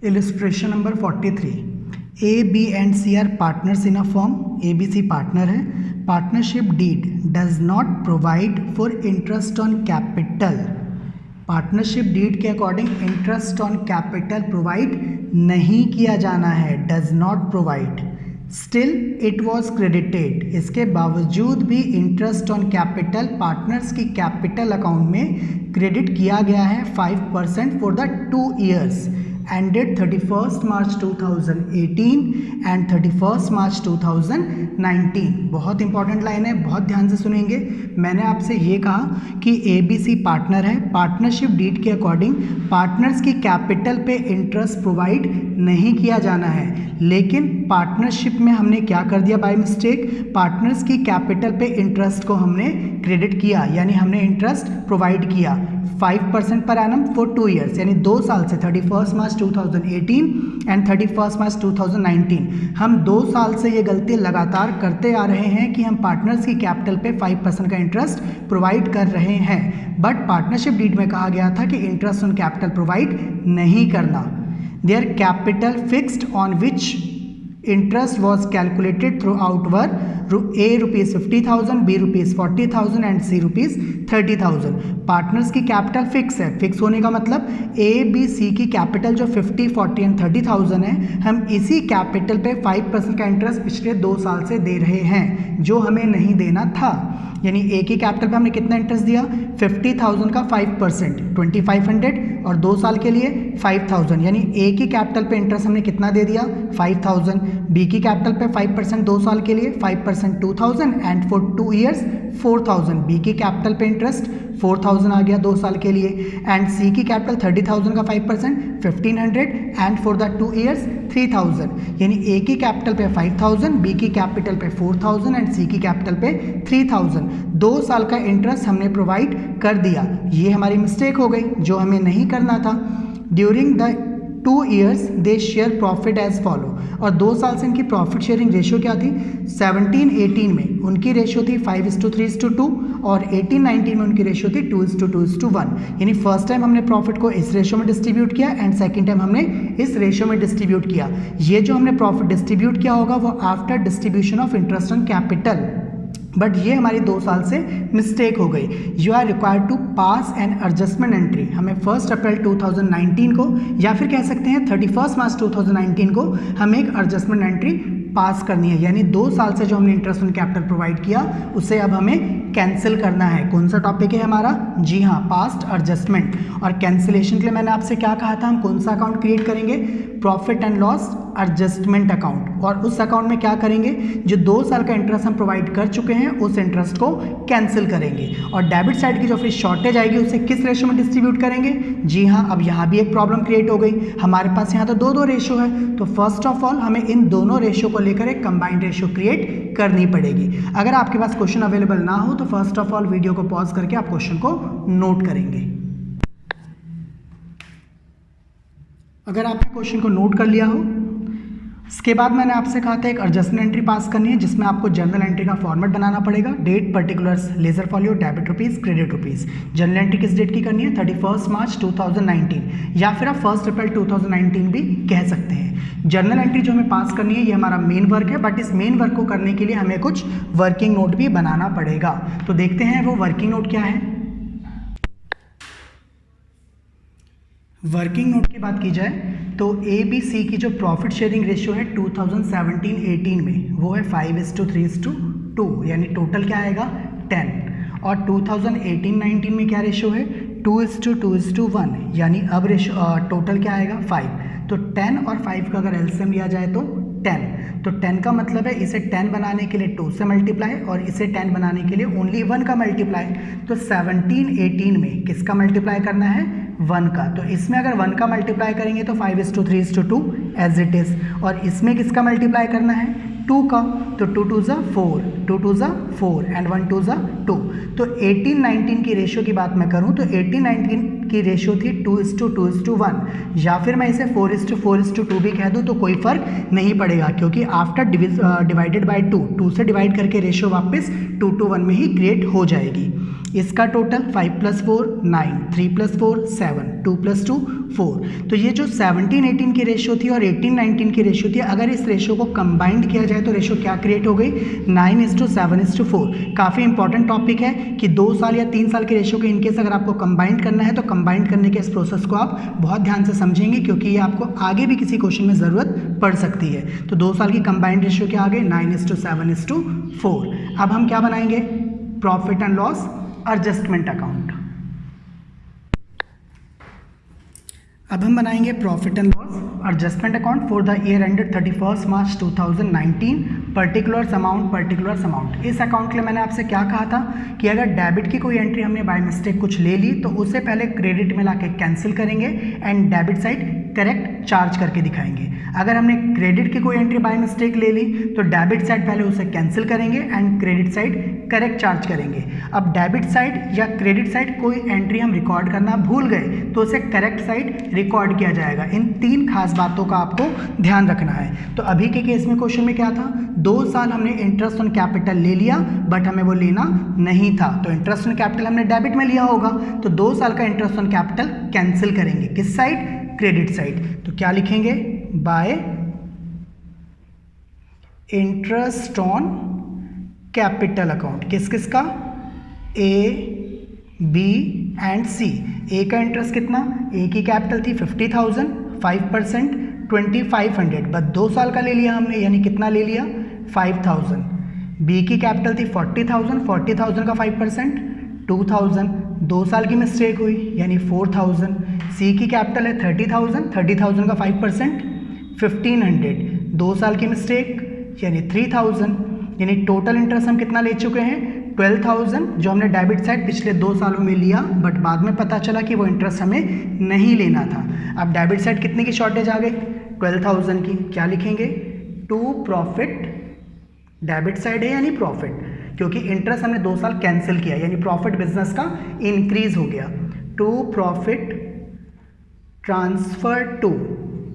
Illustration number 43। A B and C are partners in a firm. A B C partner है। Partnership deed does not provide for interest on capital. Partnership deed के according interest on capital provide नहीं किया जाना है, does not provide. Still it was credited, इसके बावजूद भी interest on capital partners की कैपिटल अकाउंट में क्रेडिट किया गया है 5% for the 2 years ended 31st March 2018 and 31st March 2019। बहुत इंपॉर्टेंट लाइन है, बहुत ध्यान से सुनेंगे। मैंने आपसे ये कहा कि ABC पार्टनर है, पार्टनरशिप डीड के अकॉर्डिंग पार्टनर्स की कैपिटल पे इंटरेस्ट प्रोवाइड नहीं किया जाना है, लेकिन पार्टनरशिप में हमने क्या कर दिया बाय मिस्टेक, पार्टनर्स की कैपिटल पे इंटरेस्ट को हमने क्रेडिट किया, यानी हमने इंटरेस्ट प्रोवाइड किया 5% पर एनम फॉर 2 years, यानी 2 साल से 31 मार्च 2018 एंड 31 मार्च 2019। हम 2 साल से ये गलती लगातार करते आ रहे हैं कि हम पार्टनर्स की कैपिटल पे 5% का इंटरेस्ट प्रोवाइड कर रहे हैं, बट पार्टनरशिप डीड में कहा गया था कि इंटरेस्ट ऑन कैपिटल प्रोवाइड नहीं करना। Their capital fixed on which interest was calculated throughout were A rupees 50,000, B rupees 40,000 and C rupees 30,000। Partners की कैपिटल फिक्स है, फिक्स होने का मतलब A B C की कैपिटल जो 50, 40 एंड 30,000 है, हम इसी कैपिटल पे 5% का इंटरेस्ट पिछले 2 साल से दे रहे हैं, जो हमें नहीं देना था। यानी A की कैपिटल पे हमने कितना इंटरेस्ट दिया, 50,000 का 5% 2500 और 2 साल के लिए 5,000, यानी A की कैपिटल पे इंटरेस्ट हमने कितना दे दिया 5,000, B की कैपिटल पे 5% 2 साल के लिए 5% 2,000 एंड फॉर 2 years 4,000। B की कैपिटल पे इंटरेस्ट 4,000 आ गया 2 साल के लिए, एंड C की कैपिटल 30,000 का 5% 1,500 एंड फॉर द 2 years 3,000। यानी A की कैपिटल पे 5,000, B की कैपिटल पे 4,000 एंड C की कैपिटल पे 3,000। 2 साल का इंटरेस्ट हमने प्रोवाइड कर दिया, ये हमारी मिस्टेक हो गई, जो हमें नहीं करना था। During the 2 years they share profit as follow, और 2 साल से इनकी प्रॉफिट शेयरिंग रेशियो क्या थी, 17-18 में उनकी रेशियो थी 5:3:2 और 18-19 में उनकी रेशियो थी 2:2:1। यानी फर्स्ट टाइम हमने प्रॉफिट को इस रेशियो में डिस्ट्रीब्यूट किया एंड सेकेंड टाइम हमने इस रेशियो में डिस्ट्रीब्यूट किया। ये जो हमने प्रॉफिट डिस्ट्रीब्यूट किया होगा वो after distribution of interest on capital, but ये हमारी 2 साल से मिस्टेक हो गई। You are required to pass an adjustment entry. हमें 1 अप्रैल 2019 को या फिर कह सकते हैं 31 मार्च 2019 को हमें एक एडजस्टमेंट एंट्री पास करनी है, यानी 2 साल से जो हमने इंटरेस्ट ऑन कैपिटल प्रोवाइड किया उसे अब हमें कैंसिल करना है। कौन सा टॉपिक है हमारा, जी हाँ, पास्ट एडजस्टमेंट। और कैंसिलेशन के लिए मैंने आपसे क्या कहा था, हम कौन सा अकाउंट क्रिएट करेंगे, profit and loss adjustment account, और उस अकाउंट में क्या करेंगे, जो 2 साल का इंटरेस्ट हम प्रोवाइड कर चुके हैं उस इंटरेस्ट को कैंसिल करेंगे, और डेबिट साइड की जो फिर शॉर्टेज आएगी उसे किस रेशियो में डिस्ट्रीब्यूट करेंगे। जी हाँ, अब यहाँ भी एक प्रॉब्लम क्रिएट हो गई, हमारे पास यहाँ तो 2 रेशियो है, तो फर्स्ट ऑफ ऑल हमें इन दोनों रेशियो को लेकर एक कंबाइंड रेशियो क्रिएट करनी पड़ेगी। अगर आपके पास क्वेश्चन अवेलेबल ना हो तो फर्स्ट ऑफ ऑल वीडियो को पॉज करके आप क्वेश्चन को नोट करेंगे। अगर आपने क्वेश्चन को नोट कर लिया हो, इसके बाद मैंने आपसे कहा था एक एडजस्टमेंट एंट्री पास करनी है, जिसमें आपको जर्नल एंट्री का फॉर्मेट बनाना पड़ेगा। Date, particulars, ledger folio, debit rupees, credit rupees. Journal entry किस डेट की करनी है, 31 मार्च 2019, या फिर आप 1 अप्रैल 2019 भी कह सकते हैं। जर्नल एंट्री जो हमें पास करनी है ये हमारा मेन वर्क है, बट इस मेन वर्क को करने के लिए हमें कुछ वर्किंग नोट भी बनाना पड़ेगा। तो देखते हैं वो वर्किंग नोट क्या है। वर्किंग नोट की बात की जाए तो ABC की जो प्रॉफिट शेयरिंग रेशियो है 2017-18 में वो है 5:3:2, यानी टोटल क्या आएगा 10, और 2018-19 में क्या रेशियो है 2:2:1, यानी अब रेशियो टोटल क्या आएगा 5। तो 10 और 5 का अगर एलसीएम लिया जाए तो 10, तो 10 का मतलब है इसे 10 बनाने के लिए 2 से मल्टीप्लाई और इसे 10 बनाने के लिए ओनली 1 का मल्टीप्लाई। तो 17-18 में किसका मल्टीप्लाई करना है, 1 का। तो इसमें अगर 1 का मल्टीप्लाई करेंगे तो 5:3:2 एज इट इज़, और इसमें किसका मल्टीप्लाई करना है 2 का। तो 2 2 ज़ा 4, 2 2 ज़ा 4 एंड 1 2 ज़ा 2। तो 18-19 की रेशियो की बात मैं करूं तो 18-19 की रेशियो थी 2:2:1, या फिर मैं इसे 4:4:2 भी कह दूं तो कोई फर्क नहीं पड़ेगा, क्योंकि आफ्टर डिवाइडेड बाय 2 से डिवाइड करके रेशियो वापस 2:1 में ही क्रिएट हो जाएगी। इसका टोटल 5 + 4 9, 3 + 4 7, 2 + 2 4। तो ये जो 17-18 की रेशियो थी और 18-19 की रेशियो थी, अगर इस रेशियो को कंबाइंड किया जाए तो रेशियो क्या क्रिएट हो गई, 9:7:4। काफ़ी इंपॉर्टेंट टॉपिक है कि 2 साल या 3 साल के रेशियो को इनकेस अगर आपको कंबाइंड करना है तो कंबाइंड करने के इस प्रोसेस को आप बहुत ध्यान से समझेंगे, क्योंकि ये आपको आगे भी किसी क्वेश्चन में ज़रूरत पड़ सकती है। तो 2 साल की कंबाइंड रेशियो क्या आ गई, 9:7:4। अब हम क्या बनाएंगे, profit and loss adjustment account. अब हम बनाएंगे profit and loss adjustment account for the year ended 31 March 2019, particulars amount. इस अकाउंट के लिए मैंने आपसे क्या कहा था कि अगर डेबिट की कोई एंट्री हमने बाय मिस्टेक कुछ ले ली तो उससे पहले क्रेडिट में लाके कैंसिल करेंगे and debit side correct charge करके दिखाएंगे। अगर हमने क्रेडिट की कोई एंट्री बाय मिस्टेक ले ली तो डेबिट साइड पहले उसे कैंसिल करेंगे and credit side correct charge करेंगे। अब डेबिट साइड या क्रेडिट साइड कोई एंट्री हम रिकॉर्ड करना भूल गए तो उसे करेक्ट साइड रिकॉर्ड किया जाएगा। इन 3 खास बातों का आपको ध्यान रखना है। तो अभी के केस में क्वेश्चन में क्या था, 2 साल हमने इंटरेस्ट ऑन कैपिटल ले लिया बट हमें वो लेना नहीं था, तो इंटरेस्ट ऑन कैपिटल हमने डेबिट में लिया होगा, तो 2 साल का इंटरेस्ट ऑन कैपिटल कैंसिल करेंगे। किस साइड, क्रेडिट साइड। तो क्या लिखेंगे, bye interest on capital account. किस किस का, ए बी एंड सी। ए का इंटरेस्ट कितना, ए की कैपिटल थी 50,000, 5% 2500, बस 2 साल का ले लिया हमने, यानी कितना ले लिया, 5000। बी की कैपिटल थी 40,000, 40,000 का 5% 2000, 2 साल की मिस्टेक हुई यानी 4000। सी की कैपिटल है 30,000, 30,000 का 5% 1500, 2 साल की मिस्टेक यानी 3000, यानी टोटल इंटरेस्ट हम कितना ले चुके हैं, 12,000, जो हमने डेबिट साइड पिछले 2 सालों में लिया बट बाद में पता चला कि वो इंटरेस्ट हमें नहीं लेना था। अब डेबिट साइड कितने की शॉर्टेज आ गई, 12,000 की। क्या लिखेंगे, टू प्रॉफिट, डेबिट साइड है यानी प्रॉफिट, क्योंकि इंटरेस्ट हमने 2 साल कैंसिल किया यानी प्रॉफिट बिजनेस का इंक्रीज हो गया। To profit transfer to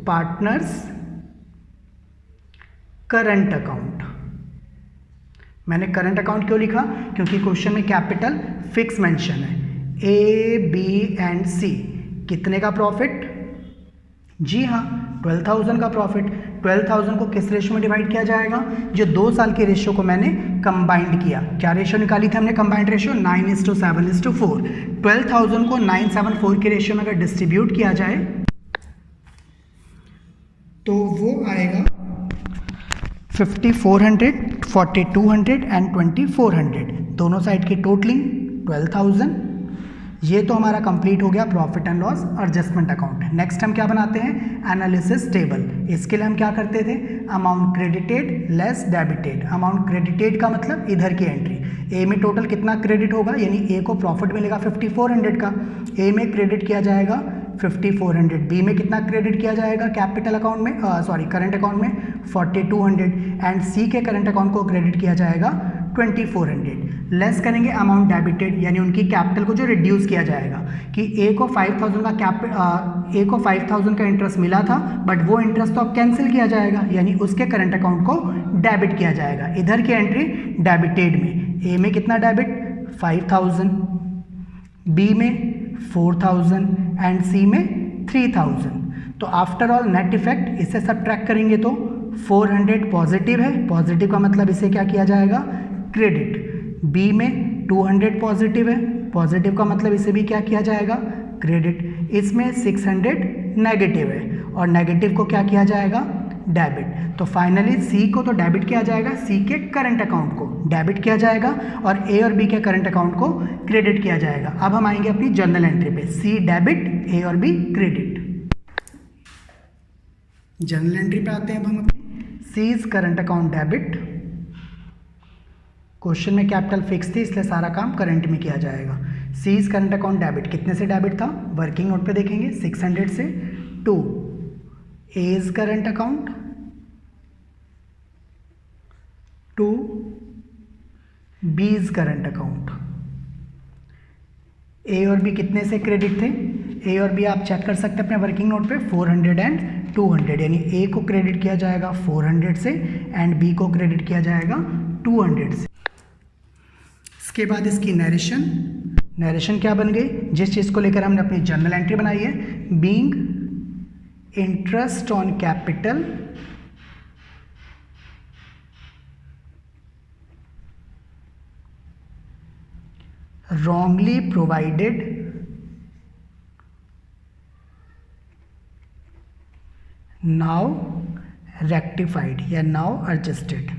partners current account. मैंने करंट अकाउंट क्यों लिखा, क्योंकि क्वेश्चन में कैपिटल फिक्स मेंशन है। ए बी एंड सी कितने का प्रॉफिट, जी हाँ 12,000 का प्रॉफिट। 12,000 को किस रेशियो में डिवाइड किया जाएगा, जो 2 साल के रेशियो को मैंने कंबाइंड किया। क्या रेशियो निकाली थी हमने कंबाइंड रेशियो, 9:7:4। 12,000 को 9:7:4 के रेशियो में अगर डिस्ट्रीब्यूट किया जाए तो वो आएगा 5400, 4200 एंड 2400, दोनों साइड की टोटलिंग 12,000। ये तो हमारा कंप्लीट हो गया profit and loss adjustment account. Next हम क्या बनाते हैं, एनालिसिस टेबल। इसके लिए हम क्या करते थे, amount credited less debited. Amount credited का मतलब इधर की एंट्री, ए में टोटल कितना क्रेडिट होगा, यानी ए को प्रॉफिट मिलेगा 5400 का, ए में क्रेडिट किया जाएगा 5400। बी में कितना क्रेडिट किया जाएगा कैपिटल अकाउंट में, करंट अकाउंट में 4200 एंड सी के करंट अकाउंट को क्रेडिट किया जाएगा 2400। लेस करेंगे अमाउंट डेबिटेड, यानी उनकी कैपिटल को जो रिड्यूस किया जाएगा कि ए को 5,000 का इंटरेस्ट मिला था बट वो इंटरेस्ट तो अब कैंसिल किया जाएगा, यानी उसके करंट अकाउंट को डेबिट किया जाएगा। इधर की एंट्री डेबिटेड में, ए में कितना डेबिट 5,000, बी में 4,000 एंड सी में 3,000। तो आफ्टर ऑल नेट इफेक्ट इसे सब्ट्रैक्ट करेंगे तो 400 पॉजिटिव है, पॉजिटिव का मतलब इसे क्या किया जाएगा, क्रेडिट। बी में 200 पॉजिटिव है, पॉजिटिव का मतलब इसे भी क्या किया जाएगा, क्रेडिट। इसमें 600 नेगेटिव है और नेगेटिव को क्या किया जाएगा, डेबिट। तो फाइनली सी को तो डेबिट किया जाएगा, सी के करंट अकाउंट को डेबिट किया जाएगा और ए और बी के करंट अकाउंट को क्रेडिट किया जाएगा। अब हम आएंगे अपनी जर्नल एंट्री पे, सी डेबिट, ए और बी क्रेडिट। जर्नल एंट्री पे आते हैं अब हम अपनी, C's current account debit. Question में कैपिटल फिक्स थी इसलिए सारा काम करंट में किया जाएगा। सीज करंट अकाउंट डेबिट कितने से डेबिट था, वर्किंग नोट पे देखेंगे 600 से। To A's current account, to B's current account. A और बी कितने से क्रेडिट थे, ए और बी आप चेक कर सकते हैं अपने वर्किंग नोट पे 400 एंड 200, यानी ए को क्रेडिट किया जाएगा 400 से एंड बी को क्रेडिट किया जाएगा 200 से। इसके बाद इसकी नरेशन, नरेशन क्या बन गई, जिस चीज़ को लेकर हमने अपनी जर्नल एंट्री बनाई है, being interest on capital wrongly provided now rectified या now adjusted।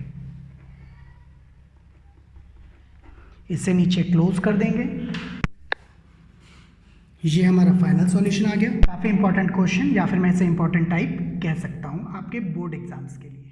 इसे नीचे क्लोज कर देंगे। ये हमारा फाइनल सॉल्यूशन आ गया। काफ़ी इंपॉर्टेंट क्वेश्चन या फिर मैं इसे इंपॉर्टेंट टाइप कह सकता हूँ आपके बोर्ड एग्जाम्स के लिए।